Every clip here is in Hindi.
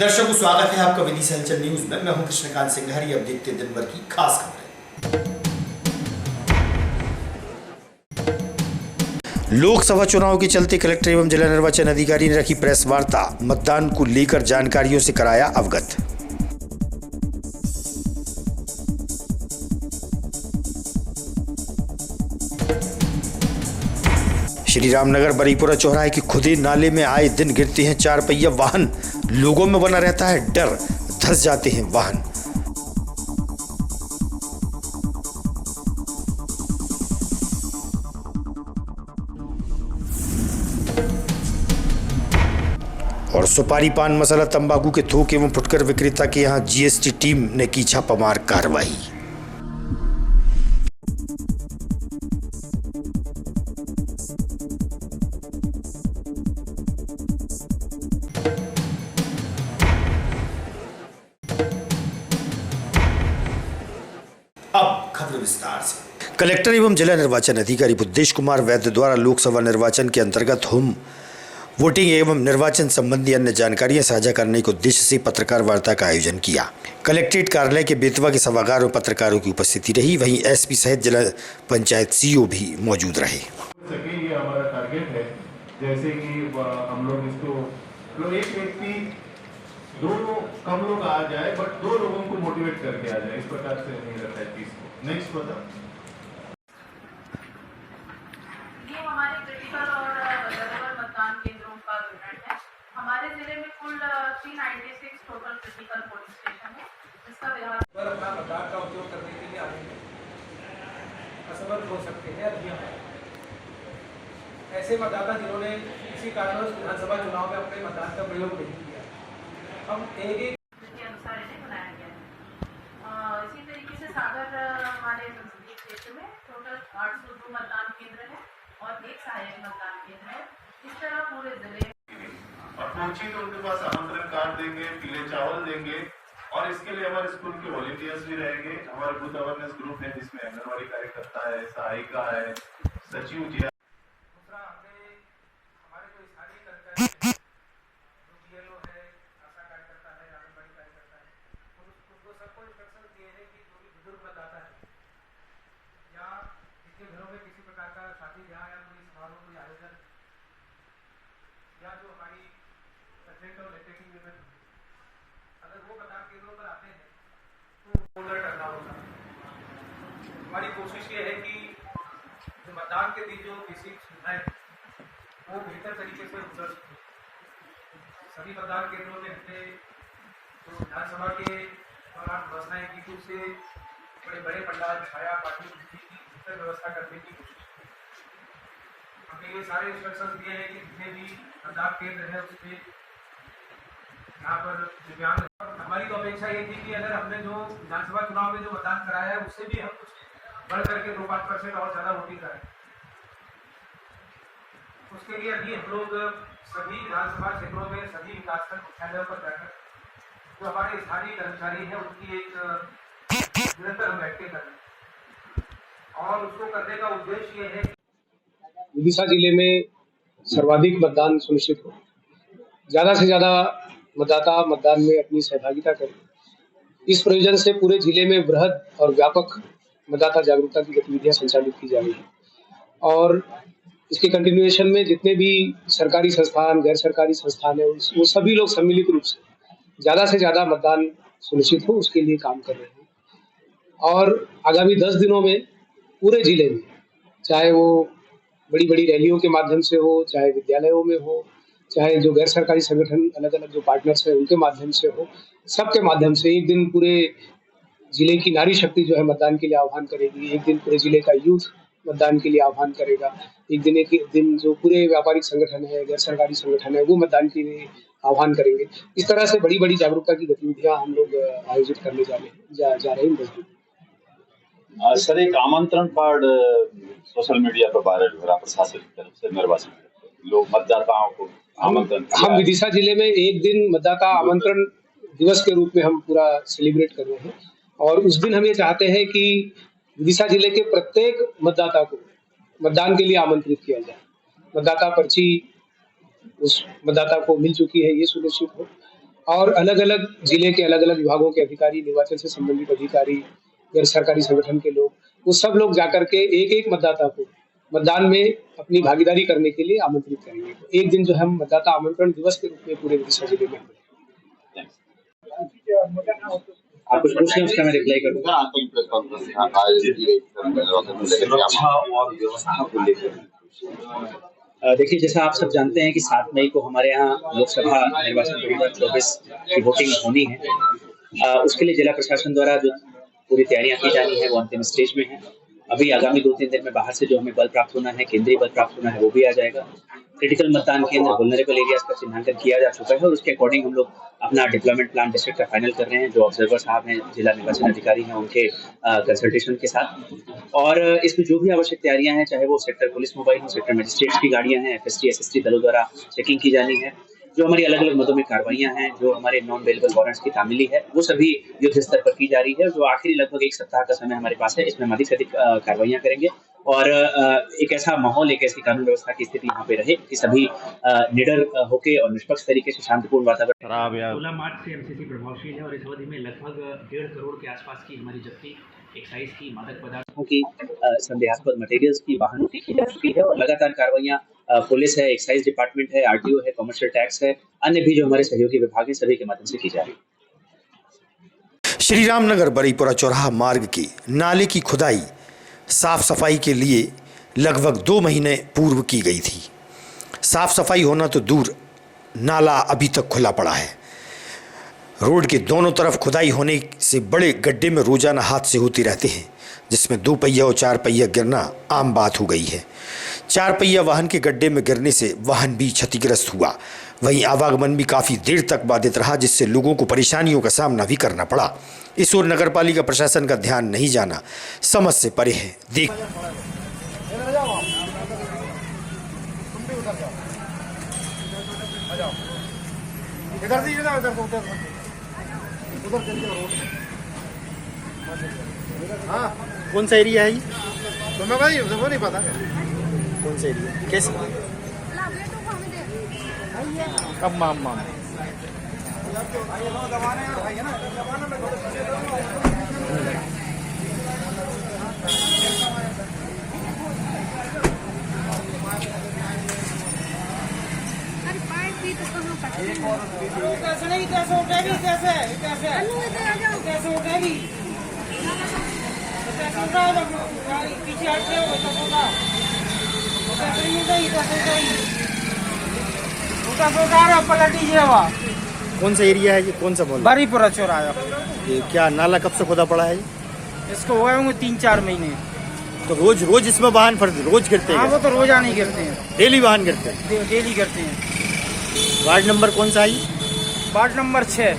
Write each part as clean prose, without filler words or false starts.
दर्शकों, स्वागत है आपका विदिशा हलचल न्यूज में। मैं हूं कृष्णकांत सिंघारी। अब देखते हैं दिन भर की खास खबरें। लोकसभा चुनाव के चलते कलेक्टर एवं जिला निर्वाचन अधिकारी ने रखी प्रेस वार्ता। मतदान को लेकर जानकारियों से कराया अवगत। श्री रामनगर बरीपुरा चौराहे के खुदे नाले में आए दिन गिरते हैं 4 पहिया वाहन। लोगों में बना रहता है डर, धंस जाते हैं वाहन। और सुपारी, पान मसाला, तंबाकू के थोक एवं फुटकर विक्रेता के यहां जीएसटी टीम ने की छापामार कार्रवाई। अब खबर विस्तार से। कलेक्टर एवं जिला निर्वाचन अधिकारी बुद्धेश कुमार वैद्य द्वारा लोकसभा निर्वाचन के अंतर्गत होम वोटिंग एवं निर्वाचन संबंधी अन्य जानकारियां साझा करने के उद्देश्य से पत्रकार वार्ता का आयोजन किया। कलेक्ट्रेट कार्यालय के बेतवा के सभागार में पत्रकारों की उपस्थिति रही। वहीं एसपी सहित जिला पंचायत सीईओ भी मौजूद रहे। ये हमारा टारगेट है, जैसे कि हम लोग इसको एक व्यक्ति दो कम लोग आ जाए, बट 2 लोगों को मोटिवेट करके आ जाए, इस प्रकार से नहीं रहता है चीज को। नेक्स्ट बता। ये हमारे क्रिटिकल और जरूरत मतदान केंद्रों का विवरण है। हमारे जिले में कुल 396 टोटल क्रिटिकल पोलिंग स्टेशन है, जिसका विभाग पर अपना मतदान का उपयोग करने के लिए आगे असमर्थ हो सकते हैं। ऐसे मतदाता जिन्होंने किसी कारणवश विधानसभा चुनाव में अपने मतदान का प्रयोग नहीं किया, हम एक के अनुसार इन्हें बनाया गया है। इसी तरीके से सागर हमारे संसदीय क्षेत्र में टोटल 802 मतदान केंद्र है और 1 सहायक मतदान केंद्र है। इस तरह पूरे जिले और पहुंची तो उनके पास आमंत्रण कार्ड देंगे, पीले चावल देंगे, और इसके लिए हमारे स्कूल के वॉलंटियर्स भी रहेंगे। हमारा बूथ अवेयरनेस ग्रुप है, जिसमें आंगनबाड़ी कार्यकर्ता है, सहायिका है, सचिव जी। दूसरा, हमने हमारे जो स्थानीय कर्मचारी जो बीएलओ है, आशा कार्यकर्ता है, आंगनबाड़ी कार्यकर्ता है, उनको सबको इंस्ट्रक्शन दिए हैं कि जो भी बुजुर्ग मतदाता है या जिनके घरों में किसी प्रकार का शादी ब्याह या कोई समारोह, कोई आयोजन या जो हमारी सर्जेंट और लेटेटिंग इवेंट, अगर वो मतदान केंद्रों पर आते हैं तो फोल्डर करना होगा। हमारी कोशिश ये है कि जो मतदान के दिन जो बेसिक सुविधाएं वो बेहतर तरीके से उपलब्ध हो। सभी मतदान केंद्रों में हमने तो विधानसभा के दौरान व्यवस्थाएं की, कुछ से बड़े बड़े पंडाल, छाया पार्टी की बेहतर व्यवस्था करने की कोशिश की। हमने ये सारे इंस्ट्रक्शन दिए हैं कि जितने भी मतदान केंद्र है उसमें यहाँ पर दिव्यांग, हमारी तो अपेक्षा ये थी कि अगर हमने जो विधानसभा चुनाव में जो मतदान कराया है उससे भी हम कुछ बढ़ करके 2-5% और ज्यादा वोटिंग कराएं। उसके लिए अभी हम लोग सभी विधानसभा क्षेत्रों में सभी विकासखंड मुख्यालयों पर जाकर जो हमारे स्थानीय कर्मचारी हैं उनकी एक निरंतर हम बैठकें कर रहे हैं, और उसको करने का उद्देश्य ये है विदिशा जिले में सर्वाधिक मतदान सुनिश्चित हो, ज्यादा से ज्यादा मतदाता मतदान में अपनी सहभागिता करें। इस प्रयोजन से पूरे जिले में वृहद और व्यापक मतदाता जागरूकता की गतिविधियां संचालित की जा रही है, और इसके कंटिन्यूएशन में जितने भी सरकारी संस्थान, गैर सरकारी संस्थान है, वो सभी लोग सम्मिलित रूप से ज्यादा मतदान सुनिश्चित हो उसके लिए काम कर रहे हैं। और आगामी 10 दिनों में पूरे जिले में, चाहे वो बड़ी बड़ी रैलियों के माध्यम से हो, चाहे विद्यालयों में हो, चाहे जो गैर सरकारी संगठन अलग अलग जो पार्टनर्स हैं उनके माध्यम से हो, सबके माध्यम से एक दिन पूरे जिले की नारी शक्ति जो है मतदान के लिए आह्वान करेगी, एक दिन पूरे जिले का यूथ मतदान के लिए आह्वान करेगा, एक दिन जो पूरे व्यापारिक संगठन है, गैर सरकारी संगठन है, वो मतदान के लिए आह्वान करेंगे। इस तरह से बड़ी बड़ी जागरूकता की गतिविधियां हम लोग आयोजित करने जा रहे हैं। सर, एक आमंत्रण कार्ड सोशल मीडिया पर वायरल हो रहा प्रशासन की तरफ से निर्वाचन लोग मतदाताओं को आमंत्रण। हम विदिशा जिले में एक दिन मतदाता आमंत्रण दिवस के रूप में हम पूरा सेलिब्रेट कर रहे हैं, और उस दिन हम ये चाहते हैं कि विदिशा जिले के प्रत्येक मतदाता को मतदान के लिए आमंत्रित किया जाए। मतदाता पर्ची उस मतदाता को मिल चुकी है ये सुनिश्चित हो, और अलग अलग जिले के अलग अलग विभागों के अधिकारी, निर्वाचन से संबंधित अधिकारी, गैर सरकारी संगठन के लोग, वो सब लोग जाकर के एक एक मतदाता को मतदान में अपनी भागीदारी करने के लिए आमंत्रित करेंगे। तो एक दिन जो हम मतदाता आमंत्रण दिवस के रूप में पूरे विदिशा जिले में आप कुछ पूछें, उसका मैं रिप्लाई कर दूंगा। अच्छा और व्यवस्था को लेकर देखिए, जैसा आप सब जानते हैं कि 7 मई को हमारे यहाँ लोकसभा निर्वाचन 2024 की वोटिंग होनी है। उसके लिए जिला प्रशासन द्वारा जो पूरी तैयारियां की जानी है वो अंतिम स्टेज में है। अभी आगामी 2-3 दिन में बाहर से जो हमें बल प्राप्त होना है, केंद्रीय बल प्राप्त होना है, वो भी आ जाएगा। क्रिटिकल मतदान केंद्र, वल्नरेबल एरियाज का चिन्हांकन किया जा चुका है और उसके अकॉर्डिंग हम लोग अपना डिप्लॉयमेंट प्लान डिस्ट्रिक्ट का फाइनल कर रहे हैं। जो ऑब्जर्वर साहब हैं, जिला निर्वाचन अधिकारी हैं, उनके कंसल्टेशन के साथ। और इसमें जो भी आवश्यक तैयारियां हैं, चाहे वो सेक्टर पुलिस मोबाइल हो, सेक्टर मजिस्ट्रेट्स की गाड़ियां हैं, FST SST दलों द्वारा चेकिंग की जानी है। जो हमारी अलग अलग मदों में कार्रवाइयां हैं, जो हमारे नॉन बेलेबल वारंट्स की तामीली है, वो सभी युद्ध स्तर पर की जा रही है। जो आखिरी लगभग 1 सप्ताह का समय हमारे पास है, इसमें हम अधिक से अधिक कार्रवाइयां करेंगे और एक ऐसा माहौल, एक ऐसी कानून व्यवस्था की स्थिति यहाँ पे रहे कि सभी निडर होके और निष्पक्ष तरीके से शांतिपूर्ण वातावरण। 16 मार्च से MCC प्रभावशील है और इस अवधि में लगभग 1.5 करोड़ के आसपास की हमारी जब्ती एक्साइज की, मादक पदार्थों की, संदेहास्पद मटेरियल्स की, वाहनों की जा चुकी है और लगातार कार्रवाइयां पुलिस है, एक्साइज डिपार्टमेंट है, RTO है, कमर्शियल टैक्स है, अन्य भी जो हमारे सहयोगी विभाग हैं, सभी के माध्यम से की जा रही है। श्री रामनगर बरीपुरा चौराहा मार्ग की नाले की खुदाई साफ सफाई के लिए लगभग 2 महीने पूर्व की गई थी। साफ सफाई होना तो दूर, नाला अभी तक खुला पड़ा है। रोड के दोनों तरफ खुदाई होने से बड़े गड्ढे में रोजाना हादसे होते रहते हैं, जिसमें 2 पहिया और 4 पहिया गिरना आम बात हो गई है। 4 पहिया वाहन के गड्ढे में गिरने से वाहन भी क्षतिग्रस्त हुआ। वहीं आवागमन भी काफ़ी देर तक बाधित रहा, जिससे लोगों को परेशानियों का सामना भी करना पड़ा। इस ओर नगरपालिका प्रशासन का ध्यान नहीं जाना समझ से परे है। देख कौन सा एरिया है ये? तुम्हें भाई वो नहीं पता कौन सा एरिया कैसे? अब माम कौन सा एरिया है ये? कौन सा मोहल्ला? बरीपुरा चौराहा। ये क्या नाला कब से खोदा पड़ा है? इसको हुए होंगे 3-4 महीने। तो रोज इसमें वाहन रोज गिरते हाँ, हैं? वो तो रोजाना ही गिरते हैं, डेली वाहन गिरते हैं? डेली गिरते हैं। वार्ड नंबर कौन सा है? वार्ड नंबर 6,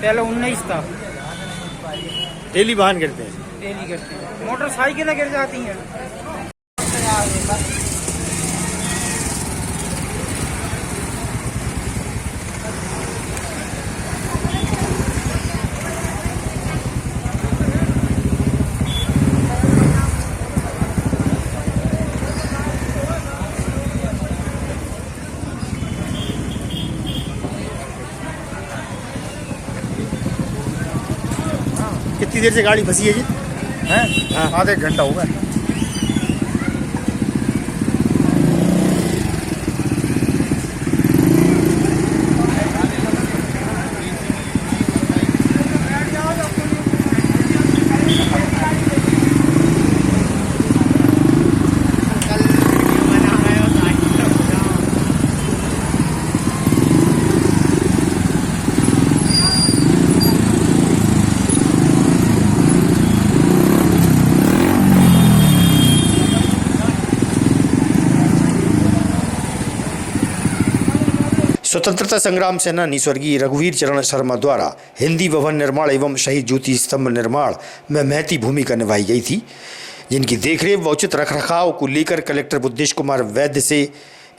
पहले 19 था। डेली वाहन गिरते हैं? डेली गिरते हैं, मोटरसाइकिलें गिर जाती हैं। कितनी देर से गाड़ी फंसी है जी? हैं? आधे एक घंटा हुआ है। स्वतंत्रता संग्राम सेनानी स्वर्गीय रघुवीर चरण शर्मा द्वारा हिंदी भवन निर्माण एवं शहीद ज्योति स्तंभ निर्माण में महती भूमिका निभाई गई थी, जिनकी देखरेख व उचित रखरखाव को लेकर कलेक्टर बुद्धेश कुमार वैद्य से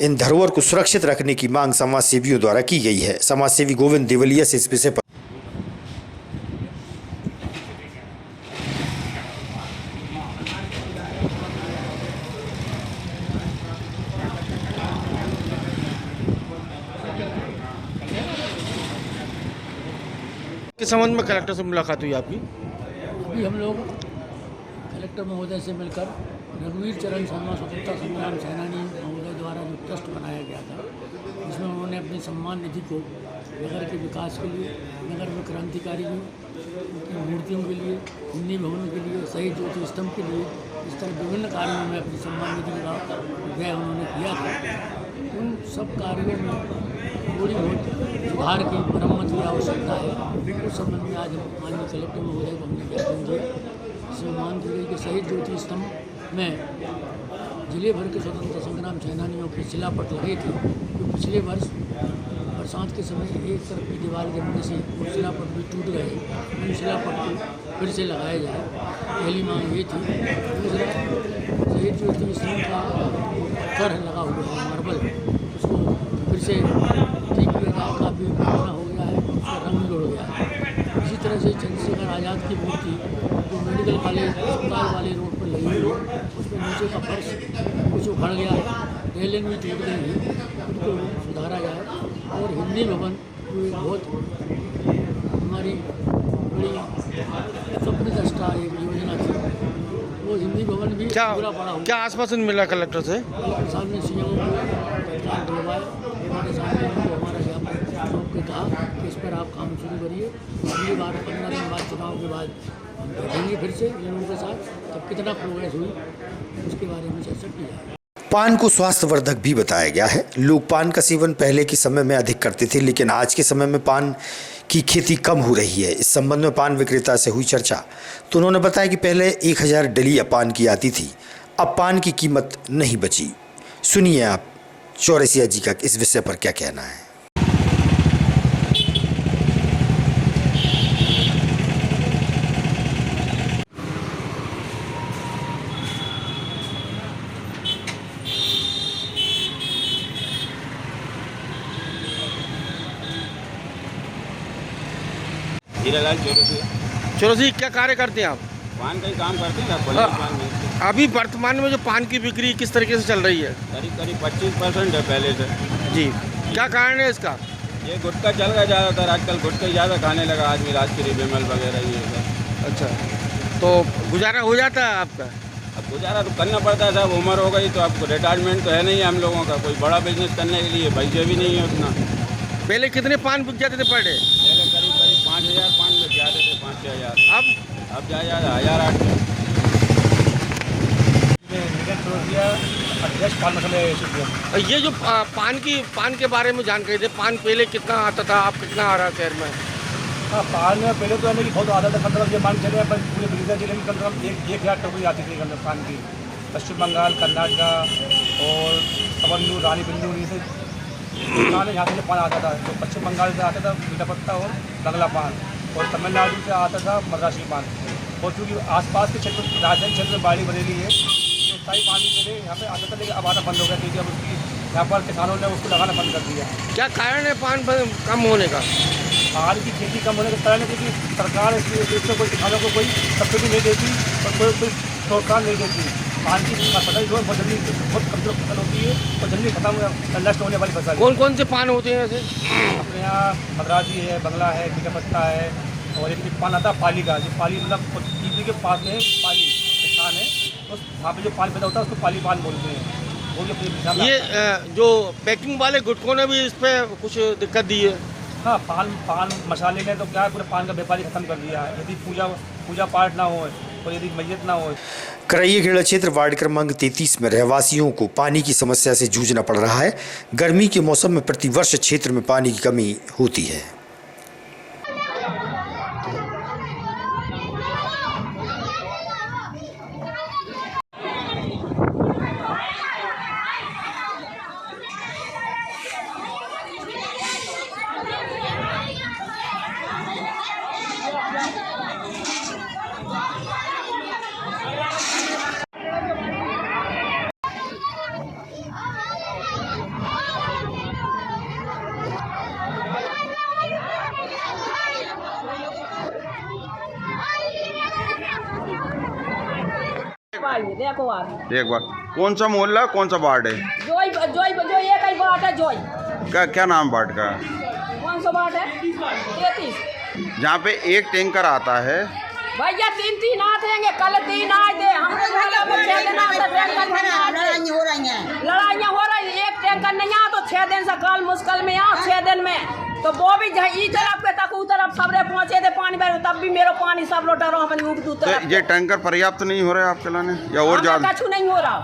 इन धरोहर को सुरक्षित रखने की मांग समाज सेवियों द्वारा की गई है। समाज सेवी गोविंद देवलिया से इस विषय पर किस संबंध में कलेक्टर से मुलाकात हुई आपकी? अभी हम लोग कलेक्टर महोदय से मिलकर रघुवीर चरण शर्मा स्वतंत्रता संग्राम सेनानी महोदय द्वारा जो ट्रस्ट बनाया गया था, जिसमें उन्होंने अपनी सम्मान निधि को नगर के विकास के लिए, नगर में क्रांतिकारियों की मूर्तियों के लिए, हिंदी भवनों के लिए, शहीद ज्योति स्तंभ के लिए, इस तरह विभिन्न कार्यों में अपनी सम्मान निधि का व्यय उन्होंने किया था। उन सब कार्यों में थोड़ी बहुत सुधार की मरम्मत की आवश्यकता है। उस संबंध में आज माननीय कलेक्टर महोदय को हमने ज्ञापन दिया। इसमें मांग की गई कि शहीद ज्योति स्तंभ में जिले भर के स्वतंत्रता संग्राम सेनानियों के शिलापट लगे थे, जो पिछले वर्ष बरसात के समय एक तरफ की दीवार गिरने से वो शिलापट भी टूट गए। उन शिलापट को फिर से लगाया जाए, पहली मांग ये थी। दूसरा, शहीद ज्योति स्तंभ का पत्थर लगा हुआ है, मार्बल, उसको फिर से ठीक किया जाए। काफ़ी पुराना हो गया है, उसका रंग भी उड़ गया है। इसी तरह से चंद्रशेखर आज़ाद की मूर्ति जो मेडिकल कॉलेज अस्पताल वाले रोड पर लगी हुई है, उसमें नीचे का फर्श कुछ उखड़ गया है, रेलिंग भी टूट गई है, उनको सुधारा जाए। और हिंदी भवन जो एक बहुत हमारी बड़ी स्वप्नदृष्टा एक योजना थी, वो हिंदी भवन भी पूरा बड़ा हो। क्या आश्वासन मिला कलेक्टर से? कलेक्टर साहब ने सीएम को तत्काल बुलवाया, हमारे सामने उनको हमारा ज्ञापन सौंप के कहा कि इस पर आप काम शुरू करिए। अगली बार 15 दिन बाद चुनाव के बाद हम बैठेंगे फिर से लोगों के साथ, तब कितना प्रोग्रेस हुई उसके बारे में चर्चा की जाए। पान को स्वास्थ्यवर्धक भी बताया गया है। लोग पान का सेवन पहले के समय में अधिक करते थे, लेकिन आज के समय में पान की खेती कम हो रही है। इस संबंध में पान विक्रेता से हुई चर्चा तो उन्होंने बताया कि पहले 1000 डलिया पान की आती थी, अब पान की कीमत नहीं बची। सुनिए आप चौरसिया जी का इस विषय पर क्या कहना है। हीरालाल चौरसिया क्या कार्य करते हैं आप? पान का ही काम करते हैं। अभी वर्तमान में जो पान की बिक्री किस तरीके से चल रही है? करीब 25% है पहले से। जी, क्या कारण है इसका? ये गुटखा चल रहा है ज़्यादातर, आजकल गुटखा ज़्यादा खाने लगा आदमी, राजगिरी विमल वगैरह ये सब। अच्छा, तो गुजारा हो जाता है आपका? अब गुजारा तो करना पड़ता है साहब, उम्र हो गई तो अब रिटायरमेंट तो है नहीं है हम लोगों का, कोई बड़ा बिजनेस करने के लिए पैसे भी नहीं है उतना। पहले कितने पान बिक जाते थे पर डे? पहले करीब 5000 पान बिक जाते थे, 5-6 हज़ार। अब जा 1000-800। अध्यक्ष पान मसाले एसोसिएशन। ये जो पान के बारे में जानकारी दे, पान पहले कितना आता था, अब कितना आ रहा है शहर में? हाँ, पान में पहले तो है कि बहुत आता था, कम से कम ये मान चले पर पूरे बलिया जिले में कम से कम 1000 टोकरी आती थी कम पान की। पश्चिम बंगाल, कर्नाटका और तमिलनाडु, रानी बिंदु, ये यहाँ से पान आता था। तो पश्चिम बंगाल से आता था मीठा पत्ता और बंगला पान, और तमिलनाडु से आता था मद्रासी पान। और चूँकि आसपास के क्षेत्र, राजधानी क्षेत्र में बाड़ी बनेली है, तो स्थायी पान के लिए यहाँ पे आता था, लेकिन अब आना बंद हो गया क्योंकि अब उसकी यहाँ पर किसानों ने उसको लगाना बंद कर दिया। क्या कारण है पान कम होने का? पान की खेती कम होने का कारण है क्योंकि सरकार इसमें कोई किसानों को कोई सब्सिडी नहीं देती और कोई प्रोत्साहन नहीं देती। पान की फसल जो है बहुत जल्दी, बहुत कमजोर फसल होती है और जल्दी खत्म नष्ट होने वाली फसल। कौन कौन से पान होते हैं ऐसे? अपने यहाँ मद्रासी है, बंगला है, मीठा पत्ता है, और एक पान आता है पाली का। जो पाली मतलब टीपी के पास में पाली किसान है, तो वहाँ पर जो पान पैदा होता है उसको पाली पान बोलते हैं। वो भी अपने ये जो पैकिंग वाले गुटकों ने भी इस पर कुछ दिक्कत दी है? हाँ, पान मसाले ने तो क्या है, पूरे पान का व्यापारी खत्म कर दिया है। यदि पूजा पाठ ना हो और यदि मैयत ना हो। करैया खेड़ा क्षेत्र वार्ड क्रमांक 33 में रहवासियों को पानी की समस्या से जूझना पड़ रहा है। गर्मी के मौसम में प्रतिवर्ष क्षेत्र में पानी की कमी होती है। एक बार कौन सा मोहल्ला, कौन सा वार्ड है? जो एक ही वार्ड है। क्या नाम वार्ड का? कौन सा वार्ड है? 33। जहाँ पे एक टैंकर आता है भैया 3 आते हैं, कल 3 आए थे, हमने बोला वो 6 दिन आता लड़ाइयाँ हो रही हैं, एक टैंकर नहीं आ तो 6 दिन से काल मुश्किल में आ, 6 दिन में तो वो भी ई तरफ के तक उ तरफ सबरे पहुँचे थे पानी भरे, तब भी मेरो पानी सब लोटा रहा अपनी ऊपर तो ये टैंकर पर्याप्त नहीं हो रहा है आपके लाने या और ज्यादा? कुछ नहीं हो रहा।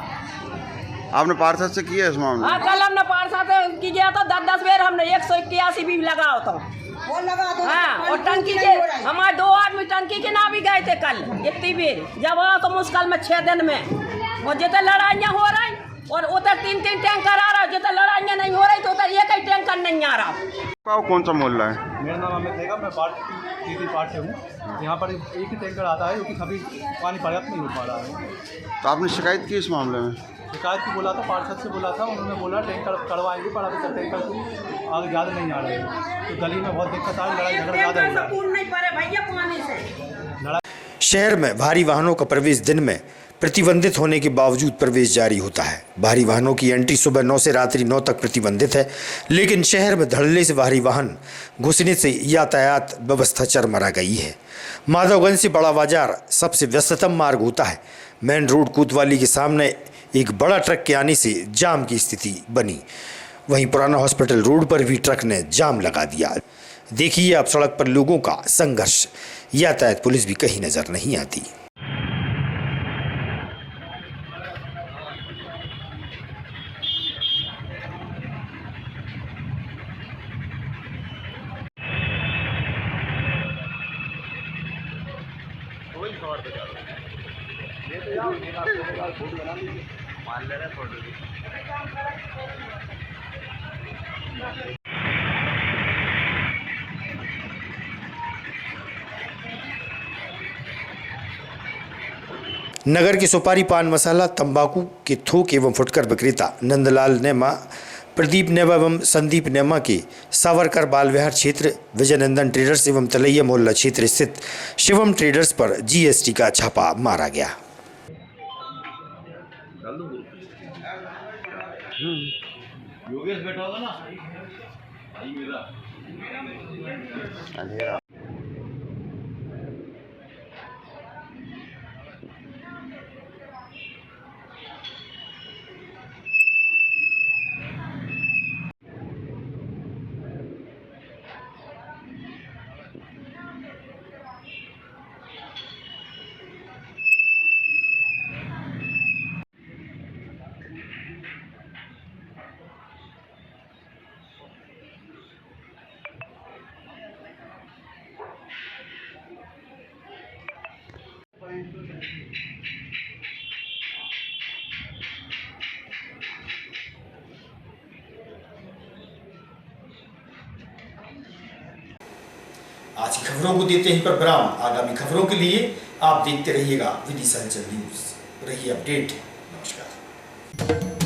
आपने पार्षद से किया इस मामले? हाँ कल हमने पार्षद से की गया था 10 बेर, हमने 181 भी लगाओ तो हाँ, और टंकी के हमारे 2 आदमी टंकी के ना भी गए थे कल इतनी बेर, जब आओ तो मुश्किल में 6 दिन में, और जितने लड़ाइयाँ हो रही और उधर 3 टैंकर आ रहा, जितने लड़ाइयाँ नहीं हो रही तो उधर एक ही टैंकर नहीं आ रहा। कौन सा मोहल्ला है? मेरा नाम अमित है, मैं तीसरी पार्ट से हूँ। यहाँ पर एक ही टैंकर आता है क्योंकि सभी पानी पर्याप्त नहीं हो पा रहा है। तो आपने शिकायत की इस मामले में? शिकायत की बोला था, पार्षद से बोला था, उन्होंने बोला टैंकर करवाएंगे, पर अभी तक टैंकर को आगे ज़्यादा नहीं आ रहे हैं, तो गली में बहुत दिक्कत आ रही, लड़ाई झगड़ा ज़्यादा हो रहा है। शहर में भारी वाहनों का प्रवेश दिन में प्रतिबंधित होने के बावजूद प्रवेश जारी होता है। भारी वाहनों की एंट्री सुबह 9 से रात्रि 9 तक प्रतिबंधित है, लेकिन शहर में धड़ल्ले से भारी वाहन घुसने से यातायात व्यवस्था चरमरा गई है। माधवगंज से बड़ा बाजार सबसे व्यस्ततम मार्ग होता है। मेन रोड कोतवाली के सामने एक बड़ा ट्रक के आने से जाम की स्थिति बनी। वहीं पुराना हॉस्पिटल रोड पर भी ट्रक ने जाम लगा दिया। देखिए अब सड़क पर लोगों का संघर्ष, यातायात पुलिस भी कहीं नजर नहीं आती। नगर के सुपारी पान मसाला तंबाकू के थोक एवं फुटकर विक्रेता नंदलाल नेमा, प्रदीप नेमा एवं संदीप नेमा के सावरकर बाल विहार क्षेत्र, विजयनंदन ट्रेडर्स एवं तलैया मोहल्ला क्षेत्र स्थित शिवम ट्रेडर्स पर जीएसटी का छापा मारा गया। योगेश बैठा होगा ना भाई मेरा अंधेरा। आज की खबरों को देते हैं पर विराम। आगामी खबरों के लिए आप देखते रहिएगा विदिशा न्यूज। रहिए अपडेट। नमस्कार।